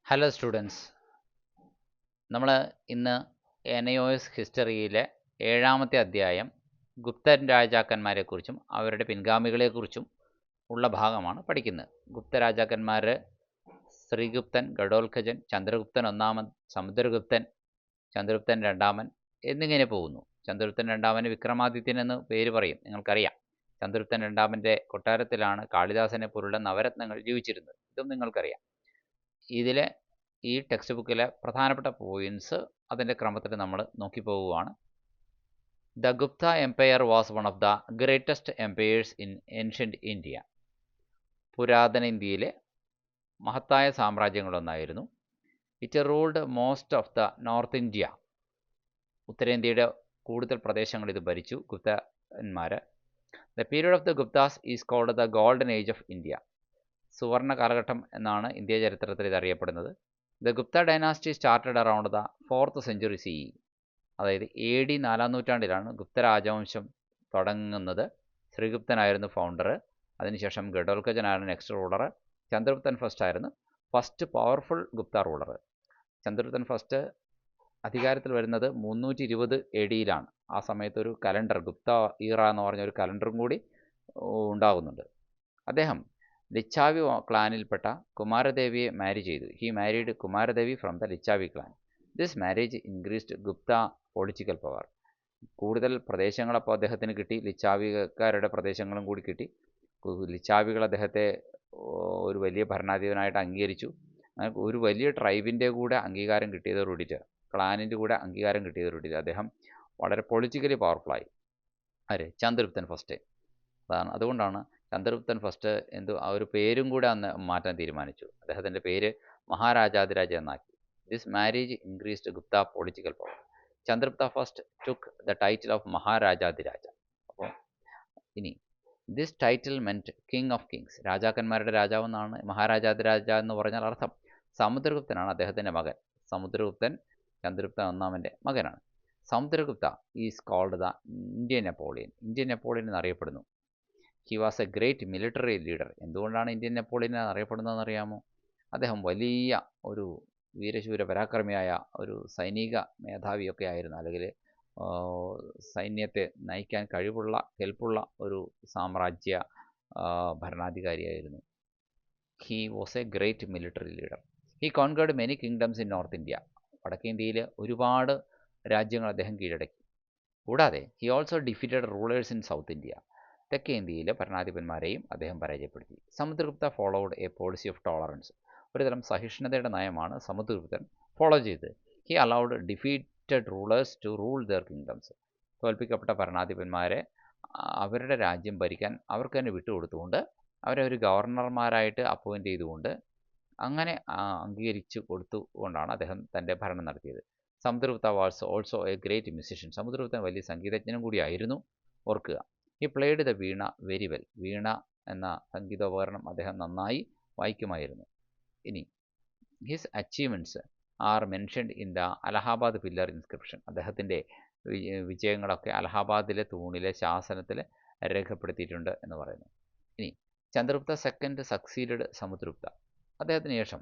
Hello students, നമ്മൾ ഇന്ന് NIOS ഹിസ്റ്ററിയിലെ 7-ാമത്തെ അധ്യായം ഗുപ്തൻ രാജാക്കന്മാരെക്കുറിച്ചും അവരുടെ പിൻഗാമികളെക്കുറിച്ചും ഉള്ള ഭാഗമാണ് പഠിക്കുന്നത്. ഗുപ്ത രാജാക്കന്മാർ ശ്രീഗുപ്തൻ, ഗഡോൽഖജൻ, ചന്ദ്രഗുപ്തൻ ഒന്നാമൻ, സമുദ്രഗുപ്തൻ, ചന്ദ്രഗുപ്തൻ രണ്ടാമൻ എന്നിങ്ങനെ പോകുന്നു. ചന്ദ്രഗുപ്തൻ രണ്ടാമന് വിക്രമാദിത്യൻ എന്ന് പേര് പറയും, നിങ്ങൾക്കറിയാം. ചന്ദ്രഗുപ്തൻ രണ്ടാമൻ്റെ കൊട്ടാരത്തിലാണ് കാളിദാസനെ പോലുള്ള നവരത്നങ്ങൾ ജീവിച്ചിരുന്നത്. ഇതും നിങ്ങൾക്കറിയാം. ഇതിലെ ഈ ടെക്സ്റ്റ് ബുക്കിലെ പ്രധാനപ്പെട്ട പോയിൻറ്റ്സ് അതിൻ്റെ ക്രമത്തിൽ നമ്മൾ നോക്കി പോവുകയാണ്. The Gupta empire was one of the greatest empires in ancient India. പുരാതന ഇന്ത്യയിലെ മഹത്തായ സാമ്രാജ്യങ്ങളൊന്നായിരുന്നു. It ruled most of the north India. ഉത്തരേന്ത്യയുടെ കൂടുതൽ പ്രദേശങ്ങൾ ഇത് ഭരിച്ചു ഗുപ്തന്മാർ. The period of the Guptas is called the golden age of India. സുവർണ കാലഘട്ടം എന്നാണ് ഇന്ത്യ ചരിത്രത്തിൽ ഇത് അറിയപ്പെടുന്നത്. The Gupta dynasty started around the 4th century CE. അതായത് AD 4-ാം നൂറ്റാണ്ടിലാണ് ഗുപ്ത രാജവംശം തുടങ്ങുന്നത്. ശ്രീഗുപ്തനായിരുന്നു ഫൗണ്ടർ. അതിനുശേഷം ഗഡോൽഖജനായിരുന്നു നെക്സ്റ്റ് റൂളർ. ചന്ദ്രഗുപ്തൻ ഫസ്റ്റ് ആയിരുന്നു first powerful Gupta ruler. Chandraguptan first അധികാരത്തിൽ വരുന്നത് 320 AD-യിലാണ്. ആ സമയത്ത് ഒരു കലണ്ടർ, ഗുപ്ത ഈറ എന്ന് പറഞ്ഞ ഒരു കലണ്ടറും കൂടി ഉണ്ടാകുന്നുണ്ട്. അദ്ദേഹം ലിച്ചാവി ക്ലാനിൽപ്പെട്ട കുമാരദേവിയെ മാരി ചെയ്തു. He married Kumaradevi from the Licchavi clan. This marriage increased Gupta political power. കൂടുതൽ പ്രദേശങ്ങളപ്പോൾ അദ്ദേഹത്തിന് കിട്ടി. ലിച്ചാവിക്കാരുടെ പ്രദേശങ്ങളും കൂടി കിട്ടി. ലിച്ചാവികൾ അദ്ദേഹത്തെ ഒരു വലിയ ഭരണാധിപനായിട്ട് അംഗീകരിച്ചു. ഒരു വലിയ ട്രൈബിൻ്റെ കൂടെ അംഗീകാരം കിട്ടിയതോടുകൂടിയിട്ട്, ക്ലാനിൻ്റെ കൂടെ അംഗീകാരം കിട്ടിയതോടുകൂടിയിട്ട് അദ്ദേഹം വളരെ പൊളിറ്റിക്കലി പവർഫുള്ളായി. ചന്ദ്രഗുപ്തൻ ഫസ്റ്റ്. അതുകൊണ്ടാണ് ചന്ദ്രഗുപ്തൻ ഫസ്റ്റ് ആ ഒരു പേരും കൂടെ അന്ന് മാറ്റാൻ തീരുമാനിച്ചു. അദ്ദേഹത്തിൻ്റെ പേര് മഹാരാജാധിരാജ എന്നാക്കി. This marriage increased Gupta political power. Chandragupta first took the title of Maharajadhiraja. അപ്പോൾ ഇനി this title meant king of kings. രാജാക്കന്മാരുടെ രാജാവ് എന്നാണ് മഹാരാജാധിരാജ എന്ന് പറഞ്ഞാൽ അർത്ഥം. സമുദ്രഗുപ്തനാണ് അദ്ദേഹത്തിൻ്റെ മകൻ. സമുദ്രഗുപ്തൻ ചന്ദ്രഗുപ്ത ഒന്നാമൻ്റെ മകനാണ്. Samudragupta is called the Indian Napoleon. Indian Napoleon എന്നറിയപ്പെടുന്നു. He was a great military leader. എന്തുകൊണ്ടാണ് ഇന്ത്യൻ നെപ്പോളിയൻ അറിയപ്പെടുന്നതെന്ന് അറിയാമോ? അദ്ദേഹം വലിയ ഒരു വീരശൂര പരാക്രമിയായ ഒരു സൈനിക മേധാവിയൊക്കെ ആയിരുന്നു, അല്ലെങ്കിൽ സൈന്യത്തെ നയിക്കാൻ കഴിവുള്ള കെൽപ്പുള്ള ഒരു സാമ്രാജ്യ ഭരണാധികാരിയായിരുന്നു. He was a great military leader. He conquered many kingdoms in north India. വടക്കേ ഇന്ത്യയിൽ ഒരുപാട് രാജ്യങ്ങൾ അദ്ദേഹം കീഴടക്കി. കൂടാതെ he also defeated rulers in south India. തെക്കേ ഇന്ത്യയിലെ ഭരണാധിപന്മാരെയും അദ്ദേഹം പരാജയപ്പെടുത്തി. Samudragupta followed a policy of tolerance. ഒരുതരം സഹിഷ്ണുതയുടെ നയമാണ് സമുദ്രഗുപ്തൻ ഫോളോ ചെയ്തത്. He allowed defeated rulers to rule their kingdoms. തോൽപ്പിക്കപ്പെട്ട ഭരണാധിപന്മാരെ അവരുടെ രാജ്യം ഭരിക്കാൻ അവർക്ക് തന്നെ വിട്ടുകൊടുത്തുകൊണ്ട്, അവരെ ഒരു ഗവർണർമാരായിട്ട് അപ്പോയിൻ്റ് ചെയ്തുകൊണ്ട്, അങ്ങനെ അംഗീകരിച്ചു കൊടുത്തുകൊണ്ടാണ് അദ്ദേഹം തൻ്റെ ഭരണം നടത്തിയത്. Samudragupta was also a great musician. Samudraguptan വലിയ സംഗീതജ്ഞനും കൂടിയായിരുന്നു. ഓർക്കുക, he played the veena very well. വീണ എന്ന സംഗീതോപകരണം അദ്ദേഹം നന്നായി വായിക്കുമായിരുന്നു. ഇനി his achievements are mentioned in the Allahabad pillar inscription. അദ്ദേഹത്തിൻ്റെ വിജയങ്ങളൊക്കെ അലഹാബാദിലെ തൂണിലെ ശാസനത്തിൽ രേഖപ്പെടുത്തിയിട്ടുണ്ട് എന്ന് പറയുന്നു. ഇനി ചന്ദ്രഗുപ്ത സെക്കൻഡ് സക്സീഡഡ് സമുദ്രഗുപ്ത. അദ്ദേഹത്തിന് ശേഷം,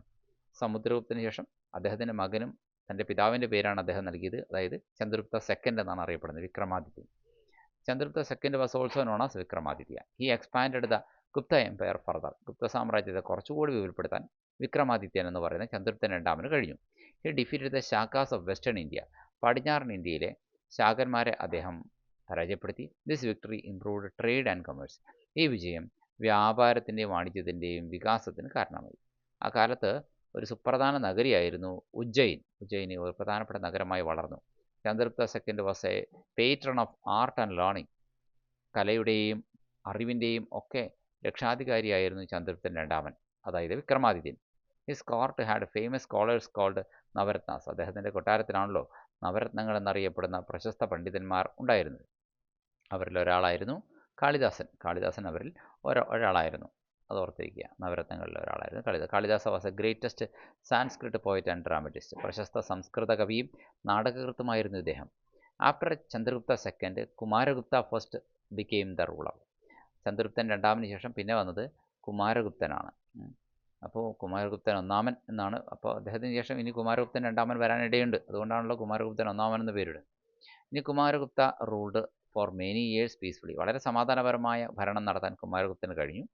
സമുദ്രഗുപ്തന് ശേഷം അദ്ദേഹത്തിൻ്റെ മകനും തൻ്റെ പിതാവിൻ്റെ പേരാണ് അദ്ദേഹം നൽകിയത്. അതായത് ചന്ദ്രഗുപ്ത സെക്കൻഡ് എന്നാണ് അറിയപ്പെടുന്നത്, Vikramadityan. Chandragupta second was also known as Vikramaditya. He expanded the Gupta empire further. Gupta സാമ്രാജ്യത്തെ കുറച്ചുകൂടി വിപുലപ്പെടുത്താൻ വിക്രമാദിത്യൻ എന്ന് പറയുന്ന ചന്ദ്രഗുപ്തൻ രണ്ടാമന് കഴിഞ്ഞു. He defeated the Shakas of western India. പടിഞ്ഞാറൻ ഇന്ത്യയിലെ ശാകന്മാരെ അദ്ദേഹം പരാജയപ്പെടുത്തി. This victory improved trade and commerce. ഈ വിജയം വ്യാപാരത്തിൻ്റെയും വാണിജ്യത്തിൻ്റെയും വികാസത്തിന് കാരണമായി. ആ കാലത്ത് ഒരു സുപ്രധാന നഗരിയായിരുന്നു ഉജ്ജയിൻ. ഉജ്ജയിനി ഒരു പ്രധാനപ്പെട്ട നഗരമായി വളർന്നു. Chandragupta second was a patron of art and learning. കലയുടെയും അറിവിൻ്റെയും ഒക്കെ രക്ഷാധികാരിയായിരുന്നു ചന്ദ്രഗുപ്തൻ രണ്ടാമൻ, അതായത് Vikramadityan. His court had famous scholars called Navaratnas. അദ്ദേഹത്തിൻ്റെ കൊട്ടാരത്തിലാണല്ലോ നവരത്നങ്ങൾ എന്നറിയപ്പെടുന്ന പ്രശസ്ത പണ്ഡിതന്മാർ ഉണ്ടായിരുന്നത്. അവരിൽ ഒരാളായിരുന്നു കാളിദാസൻ. കാളിദാസൻ അവരിൽ ഒരാളായിരുന്നു, അത് ഓർത്തിരിക്കുക. നവരത്നങ്ങളിൽ ഒരാളായിരുന്നു Kalidas. Kalidasa was a greatest Sanskrit poet and dramatist. പ്രശസ്ത സംസ്കൃത കവിയും നാടകകൃത്തുമായിരുന്നു ഇദ്ദേഹം. After Chandragupta second, Kumaragupta first became the ruler. Chandraguptan രണ്ടാമന് ശേഷം പിന്നെ വന്നത് കുമാരഗുപ്തനാണ്. അപ്പോൾ കുമാരഗുപ്തൻ ഒന്നാമൻ എന്നാണ്. അപ്പോൾ അദ്ദേഹത്തിന് ശേഷം ഇനി കുമാരഗുപ്തൻ രണ്ടാമൻ വരാനിടയുണ്ട്. അതുകൊണ്ടാണല്ലോ കുമാരഗുപ്തൻ ഒന്നാമൻ എന്ന് പേരിടുന്നത്. ഇനി Kumaragupta ruled for many years peacefully. വളരെ സമാധാനപരമായ ഭരണം നടത്താൻ കുമാരഗുപ്തന് കഴിഞ്ഞു.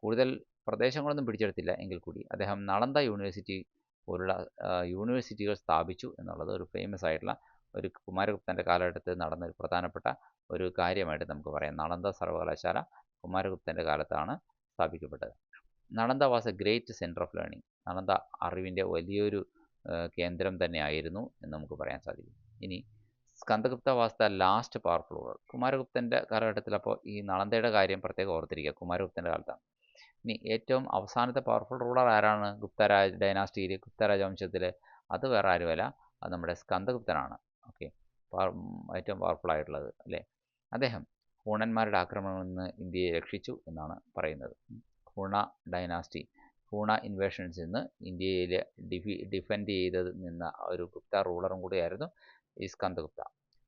കൂടുതൽ പ്രദേശങ്ങളൊന്നും പിടിച്ചെടുത്തില്ല എങ്കിൽ കൂടി അദ്ദേഹം നളന്ദ യൂണിവേഴ്സിറ്റി പോലുള്ള യൂണിവേഴ്സിറ്റികൾ സ്ഥാപിച്ചു എന്നുള്ളത് ഒരു ഫേമസ് ആയിട്ടുള്ള ഒരു കുമാരഗുപ്തൻ്റെ കാലഘട്ടത്തിൽ നടന്ന ഒരു പ്രധാനപ്പെട്ട ഒരു കാര്യമായിട്ട് നമുക്ക് പറയാം. നളന്ദ സർവകലാശാല കുമാരഗുപ്തൻ്റെ കാലത്താണ് സ്ഥാപിക്കപ്പെട്ടത്. Nalanda was a great centre of learning. Nalanda അറിവിൻ്റെ വലിയൊരു കേന്ദ്രം തന്നെയായിരുന്നു എന്ന് നമുക്ക് പറയാൻ സാധിക്കും. ഇനി Skandagupta was the last powerful ruler. കുമാരഗുപ്തൻ്റെ കാലഘട്ടത്തിൽ അപ്പോൾ ഈ നളന്ദയുടെ കാര്യം പ്രത്യേകം ഓർത്തിരിക്കുക, കുമാരഗുപ്തൻ്റെ കാലത്താണ്. ഇനി ഏറ്റവും അവസാനത്തെ പവർഫുൾ റൂളർ ആരാണ്? ഗുപ്ത ഡൈനാസ്റ്റിയിൽ, ഗുപ്ത രാജവംശത്തിൽ? അത് വേറെ ആരുമല്ല, അത് നമ്മുടെ സ്കന്ദഗുപ്തനാണ്. ഓക്കെ, ഏറ്റവും പവർഫുൾ ആയിട്ടുള്ളത് അല്ലേ. അദ്ദേഹം ഹൂണന്മാരുടെ ആക്രമണങ്ങളിൽ നിന്ന് ഇന്ത്യയെ രക്ഷിച്ചു എന്നാണ് പറയുന്നത്. ഹൂണ ഡൈനാസ്റ്റി, ഹൂണ ഇൻവേഷൻസിൽ നിന്ന് ഇന്ത്യയിൽ ഡിഫെൻഡ് ചെയ്ത് നിന്ന ഒരു ഗുപ്ത റൂളറും കൂടിയായിരുന്നു ഈ Skandagupta.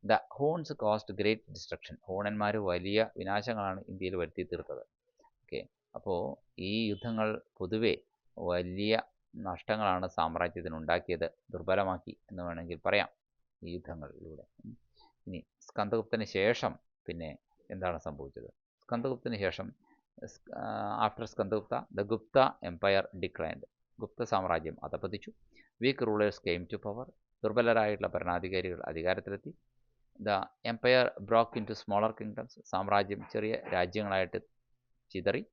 The Huns caused great destruction. ഹൂണന്മാർ വലിയ വിനാശങ്ങളാണ് ഇന്ത്യയിൽ വരുത്തി തീർത്തത്. ഓക്കെ, അപ്പോൾ ഈ യുദ്ധങ്ങൾ പൊതുവെ വലിയ നഷ്ടങ്ങളാണ് സാമ്രാജ്യത്തിനുണ്ടാക്കിയത്, ദുർബലമാക്കി എന്ന് വേണമെങ്കിൽ പറയാം ഈ യുദ്ധങ്ങളിലൂടെ. ഇനി സ്കന്ദഗുപ്തന് ശേഷം പിന്നെ എന്താണ് സംഭവിച്ചത്? സ്കന്ദഗുപ്തന് ശേഷം after Skandagupta the Gupta empire declined. Gupta സാമ്രാജ്യം അധപതിച്ചു. Weak rulers came to power. ദുർബലരായിട്ടുള്ള ഭരണാധികാരികൾ അധികാരത്തിലെത്തി. The empire broke into smaller kingdoms. സാമ്രാജ്യം ചെറിയ രാജ്യങ്ങളായിട്ട് ചിതറി.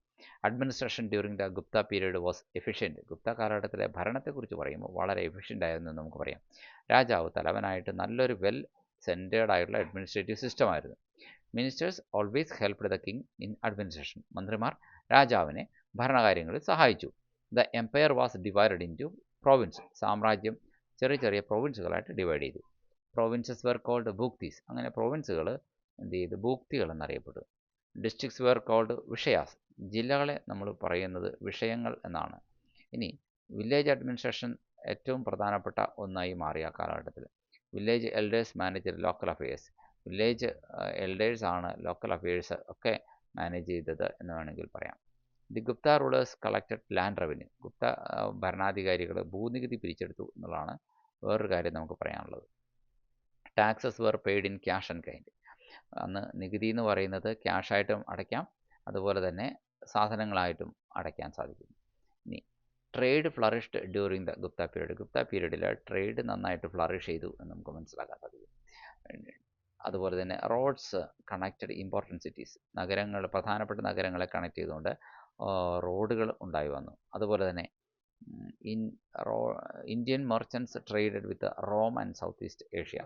Administration during the Gupta period was efficient. Gupta കാലഘട്ടത്തിലെ ഭരണത്തെക്കുറിച്ച് പറയുമ്പോൾ വളരെ എഫിഷ്യൻ്റ് ആയിരുന്നു എന്ന് നമുക്ക് പറയാം. രാജാവ് തലവനായിട്ട് നല്ലൊരു വെൽ സെൻറ്റേർഡ് ആയിട്ടുള്ള അഡ്മിനിസ്ട്രേറ്റീവ് സിസ്റ്റമായിരുന്നു. Ministers always helped the king in administration. മന്ത്രിമാർ രാജാവിനെ ഭരണകാര്യങ്ങളിൽ സഹായിച്ചു. The empire was divided into province. സാമ്രാജ്യം ചെറിയ ചെറിയ പ്രൊവിൻസുകളായിട്ട് ഡിവൈഡ് ചെയ്തു. Provinces were called Bhuktis. അങ്ങനെ പ്രൊവിൻസുകൾ എന്ത് ചെയ്തു? ഭൂക്തികൾ എന്നറിയപ്പെട്ടു. Districts were called Vishayas. ജില്ലകളെ നമ്മൾ പറയുന്നത് വിഷയങ്ങൾ എന്നാണ്. ഇനി വില്ലേജ് അഡ്മിനിസ്ട്രേഷൻ ഏറ്റവും പ്രധാനപ്പെട്ട ഒന്നായി മാറിയ കാലഘട്ടത്തിൽ. Village elders manage local affairs. Village elders ആണ് ലോക്കൽ അഫയേഴ്സ് ഒക്കെ മാനേജ് ചെയ്തത് എന്ന് വേണമെങ്കിൽ പറയാം. The Gupta rulers collected land revenue. Gupta ഭരണാധികാരികൾ ഭൂനികുതി പിരിച്ചെടുത്തു എന്നുള്ളതാണ് വേറൊരു കാര്യം നമുക്ക് പറയാനുള്ളത്. Taxes were paid in cash and kind. അന്ന് നികുതി എന്ന് പറയുന്നത് ക്യാഷായിട്ടും അടയ്ക്കാം, അതുപോലെ തന്നെ സാധനങ്ങളായിട്ടും അടയ്ക്കാൻ സാധിക്കും. ഇനി trade flourished during the Gupta period. Gupta പീരീഡിൽ ട്രേഡ് നന്നായിട്ട് ഫ്ലറിഷ് ചെയ്തു എന്ന് നമുക്ക് മനസ്സിലാക്കാൻ സാധിക്കും. അതുപോലെ തന്നെ റോഡ്സ് കണക്റ്റഡ് ഇമ്പോർട്ടൻറ്റ് സിറ്റീസ്. നഗരങ്ങൾ, പ്രധാനപ്പെട്ട നഗരങ്ങളെ കണക്ട് ചെയ്തുകൊണ്ട് റോഡുകൾ ഉണ്ടായി വന്നു. അതുപോലെ തന്നെ Indian merchants traded with Rome and South East Asia.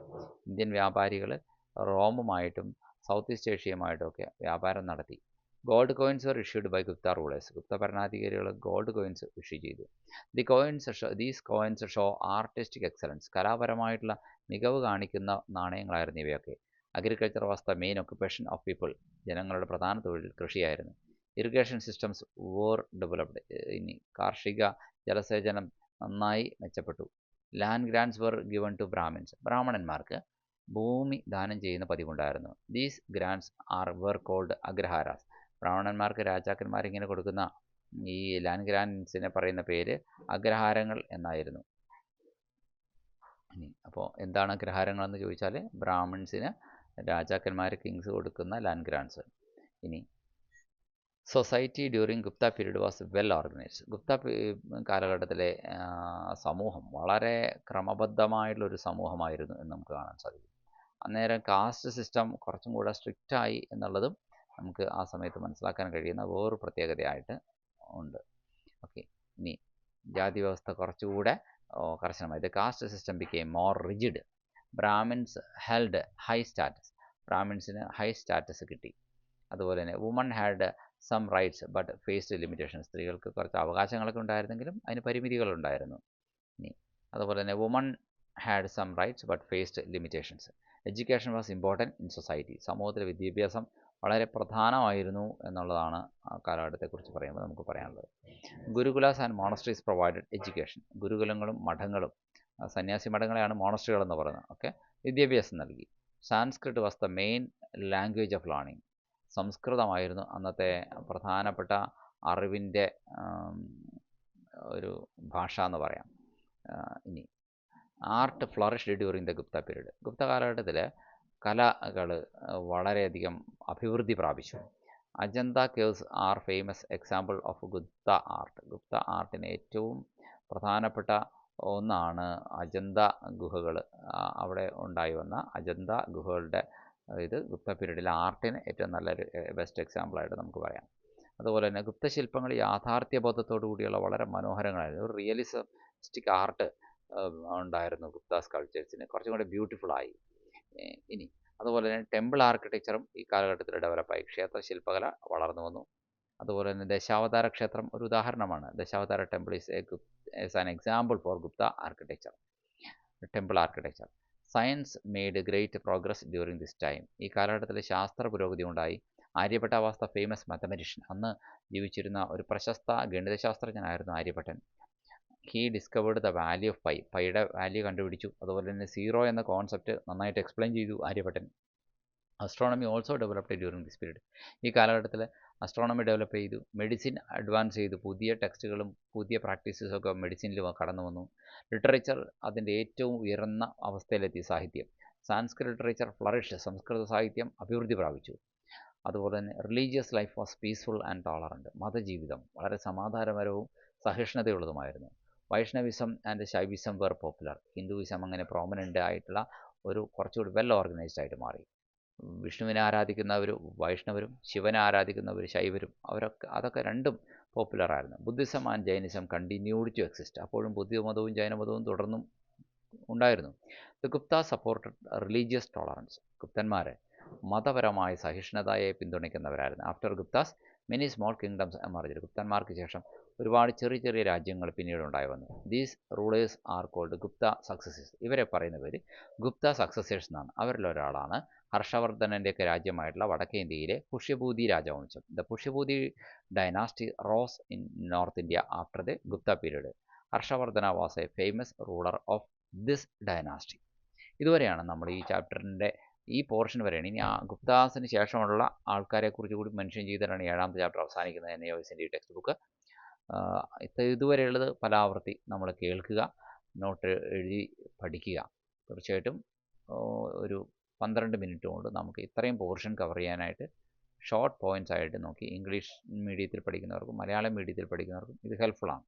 Indian വ്യാപാരികൾ റോമുമായിട്ടും സൗത്ത് ഈസ്റ്റ് ഏഷ്യയുമായിട്ടും ഒക്കെ വ്യാപാരം നടത്തി. Gold coins were issued by Gupta rulers. Gupta ഭരണാധികാരികൾ ഗോൾഡ് കോയിൻസ് ഇഷ്യൂ ചെയ്തു. These coins show artistic excellence. കലാപരമായിട്ടുള്ള മികവ് കാണിക്കുന്ന നാണയങ്ങളായിരുന്നു ഇവയൊക്കെ. Agriculture was the main occupation of people. ജനങ്ങളുടെ പ്രധാന തൊഴിൽ കൃഷിയായിരുന്നു. Irrigation systems were developed. ഇനി കാർഷിക ജലസേചനം നന്നായി മെച്ചപ്പെട്ടു. Land grants were given to Brahmins. ബ്രാഹ്മണന്മാർക്ക് ഭൂമി ദാനം ചെയ്യുന്ന പതിവുണ്ടായിരുന്നു. These grants were called Agraharas. ബ്രാഹ്മണന്മാർക്ക് രാജാക്കന്മാർ ഇങ്ങനെ കൊടുക്കുന്ന ഈ ലാൻഡ് ഗ്രാൻഡ്സിനെ പറയുന്ന പേര് അഗ്രഹാരങ്ങൾ എന്നായിരുന്നു. അപ്പോൾ എന്താണ് അഗ്രഹാരങ്ങൾ എന്ന് ചോദിച്ചാൽ ബ്രാഹ്മിൻസിന് രാജാക്കന്മാർ, കിങ്സ് കൊടുക്കുന്ന ലാൻഡ് ഗ്രാൻഡ്സ്. ഇനി society during Gupta period was well organised. Gupta കാലഘട്ടത്തിലെ സമൂഹം വളരെ ക്രമബദ്ധമായിട്ടുള്ളൊരു സമൂഹമായിരുന്നു എന്ന് നമുക്ക് കാണാൻ സാധിക്കും. അന്നേരം കാസ്റ്റ് സിസ്റ്റം കുറച്ചും കൂടെ സ്ട്രിക്റ്റായി എന്നുള്ളതും നമുക്ക് ആ സമയത്ത് മനസ്സിലാക്കാൻ കഴിയുന്ന വേറൊരു പ്രത്യേകതയായിട്ട് ഉണ്ട്. ഓക്കെ, ഇനി ജാതി വ്യവസ്ഥ കുറച്ചുകൂടെ കർശനമായി. The caste system became more rigid. Brahmins held high status. ബ്രാഹ്മിൻസിന് ഹൈ സ്റ്റാറ്റസ് കിട്ടി. അതുപോലെ തന്നെ woman had some rights but faced limitation. സ്ത്രീകൾക്ക് കുറച്ച് അവകാശങ്ങളൊക്കെ ഉണ്ടായിരുന്നെങ്കിലും അതിന് പരിമിതികളുണ്ടായിരുന്നു. ഇനി അതുപോലെ തന്നെ woman had some rights but faced limitations. Education was important in society. സമൂഹത്തിലെ വിദ്യാഭ്യാസം വളരെ പ്രധാനമായിരുന്നു എന്നുള്ളതാണ് ആ കാലഘട്ടത്തെക്കുറിച്ച് പറയുമ്പോൾ നമുക്ക് പറയാനുള്ളത്. Gurukulas and monasteries provided education. ഗുരുകുലങ്ങളും മഠങ്ങളും, സന്യാസി മഠങ്ങളെയാണ് മോണസ്ട്രികൾ എന്ന് പറയുന്നത്, ഒക്കെ വിദ്യാഭ്യാസം നൽകി. Sanskrit was the main language of learning. സംസ്കൃതമായിരുന്നു അന്നത്തെ പ്രധാനപ്പെട്ട അറിവിൻ്റെ ഒരു ഭാഷ എന്ന് പറയാം. ഇനി art flourished during the Gupta period. Gupta കാലഘട്ടത്തിൽ കലകൾ വളരെയധികം അഭിവൃദ്ധി പ്രാപിച്ചു. Ajanta caves are famous example of Gupta art. Gupta ആർട്ടിന് ഏറ്റവും പ്രധാനപ്പെട്ട ഒന്നാണ് അജന്ത ഗുഹകൾ. അവിടെ ഉണ്ടായി വന്ന അജന്ത ഗുഹകളുടെ ഇത് ഗുപ്ത പീരീഡിലെ ആർട്ടിന് ഏറ്റവും നല്ലൊരു ബെസ്റ്റ് എക്സാമ്പിളായിട്ട് നമുക്ക് പറയാം. അതുപോലെ തന്നെ ഗുപ്തശില്പങ്ങൾ യാഥാർത്ഥ്യബോധത്തോടു കൂടിയുള്ള വളരെ മനോഹരങ്ങളായിരുന്നു. ഒരു റിയലിസ്റ്റിക് ആർട്ട് ഉണ്ടായിരുന്നു ഗുപ്ത സ്കൾപ്ചേഴ്സിന്, കുറച്ചും കൂടി ബ്യൂട്ടിഫുള്ളായി. ഇനി അതുപോലെ തന്നെ ടെമ്പിൾ ആർക്കിടെക്ചറും ഈ കാലഘട്ടത്തിൽ ഡെവലപ്പായി. ക്ഷേത്ര ശില്പകല വളർന്നു വന്നു. അതുപോലെ തന്നെ ദശാവതാര ക്ഷേത്രം ഒരു ഉദാഹരണമാണ്. Dashavatara temple is an example for Gupta architecture, temple architecture. Science made great progress during this time. ഈ കാലഘട്ടത്തിൽ ശാസ്ത്ര പുരോഗതി ഉണ്ടായി. Aryabhata was the famous mathematician. അന്ന് ജീവിച്ചിരുന്ന ഒരു പ്രശസ്ത ഗണിതശാസ്ത്രജ്ഞനായിരുന്നു ആര്യഭട്ടൻ. He discovered the value of pi. പൈയുടെ വാല്യൂ കണ്ടുപിടിച്ചു. അതുപോലെ തന്നെ സീറോ എന്ന കോൺസെപ്റ്റ് നന്നായിട്ട് എക്സ്പ്ലെയിൻ ചെയ്തു ആര്യഭട്ടൻ. Astronomy also developed during this period. ഈ കാലഘട്ടത്തിൽ അസ്ട്രോണമി ഡെവലപ്പ് ചെയ്തു. മെഡിസിൻ അഡ്വാൻസ് ചെയ്തു. പുതിയ ടെക്സ്റ്റുകളും പുതിയ പ്രാക്ടീസസൊക്കെ മെഡിസിനിൽ കടന്നു വന്നു. ലിറ്ററേച്ചർ അതിൻ്റെ ഏറ്റവും ഉയർന്ന അവസ്ഥയിലെത്തി. സാഹിത്യം, സാൻസ്ക്രിറ്റ് ലിറ്ററേച്ചർ ഫ്ലറിഷ്. സംസ്കൃത സാഹിത്യം അഭിവൃദ്ധി പ്രാപിച്ചു. അതുപോലെ തന്നെ religious life was peaceful and tolerant. മതജീവിതം വളരെ സമാധാനപരവും സഹിഷ്ണുതയുള്ളതുമായിരുന്നു. Vaishnavism and Shaivism were popular. Hinduism അങ്ങനെ പ്രോമിനൻ്റ് ആയിട്ടുള്ള ഒരു കുറച്ചുകൂടി വെൽ ഓർഗനൈസ്ഡ് ആയിട്ട് മാറി. വിഷ്ണുവിനെ ആരാധിക്കുന്നവർ വൈഷ്ണവരും ശിവനെ ആരാധിക്കുന്നവർ ശൈവരും, അതൊക്കെ രണ്ടും പോപ്പുലറായിരുന്നു. Buddhism and Jainism continued to exist. അപ്പോഴും ബുദ്ധമതവും ജൈനമതവും തുടർന്നും ഉണ്ടായിരുന്നു. The Gupta supported religious tolerance. ഗുപ്തന്മാർ മതപരമായ സഹിഷ്ണുതയെ പിന്തുണയ്ക്കുന്നവരായിരുന്നു. After Guptas many small kingdoms emerged. ഗുപ്തന്മാർക്ക് ശേഷം ഒരുപാട് ചെറിയ ചെറിയ രാജ്യങ്ങൾ പിന്നീട് ഉണ്ടായി വന്നു. These rulers are called Gupta successors. ഇവരെ പറയുന്ന പേര് ഗുപ്ത സക്സസേഴ്സ് എന്നാണ്. അവരിലൊരാളാണ് ഹർഷവർദ്ധനൻ്റെയൊക്കെ രാജ്യമായിട്ടുള്ള വടക്കേ ഇന്ത്യയിലെ പുഷ്യഭൂതി രാജവംശം. The Pushyabhuti dynasty rose in north India after the Gupta period. Harshavardhana was a famous ruler of this dynasty. ഇതുവരെയാണ് നമ്മൾ ഈ ചാപ്റ്ററിൻ്റെ ഈ പോർഷൻ വരെയാണ്. ഇനി ആ ഗുപ്താസിന് ശേഷമുള്ള ആൾക്കാരെക്കുറിച്ച് കൂടി മെൻഷൻ ചെയ്തിട്ടാണ് 7ാമത്തെ ചാപ്റ്റർ അവസാനിക്കുന്നത്. NIOSൻ്റെ ഈ ടെക്സ്റ്റ് ബുക്ക് ഇതുവരെയുള്ളത് പലാവർത്തി നമ്മൾ കേൾക്കുക, നോട്ട് എഴുതി പഠിക്കുക. തീർച്ചയായിട്ടും ഒരു 12 മിനിറ്റ് കൊണ്ട് നമുക്ക് ഇത്രയും പോർഷൻ കവർ ചെയ്യാനായിട്ട് ഷോർട്ട് പോയിൻറ്റ്സ് ആയിട്ട് നോക്കി ഇംഗ്ലീഷ് മീഡിയത്തിൽ പഠിക്കുന്നവർക്കും മലയാളം മീഡിയത്തിൽ പഠിക്കുന്നവർക്കും ഇത് ഹെൽപ്ഫുള്ളാണ്.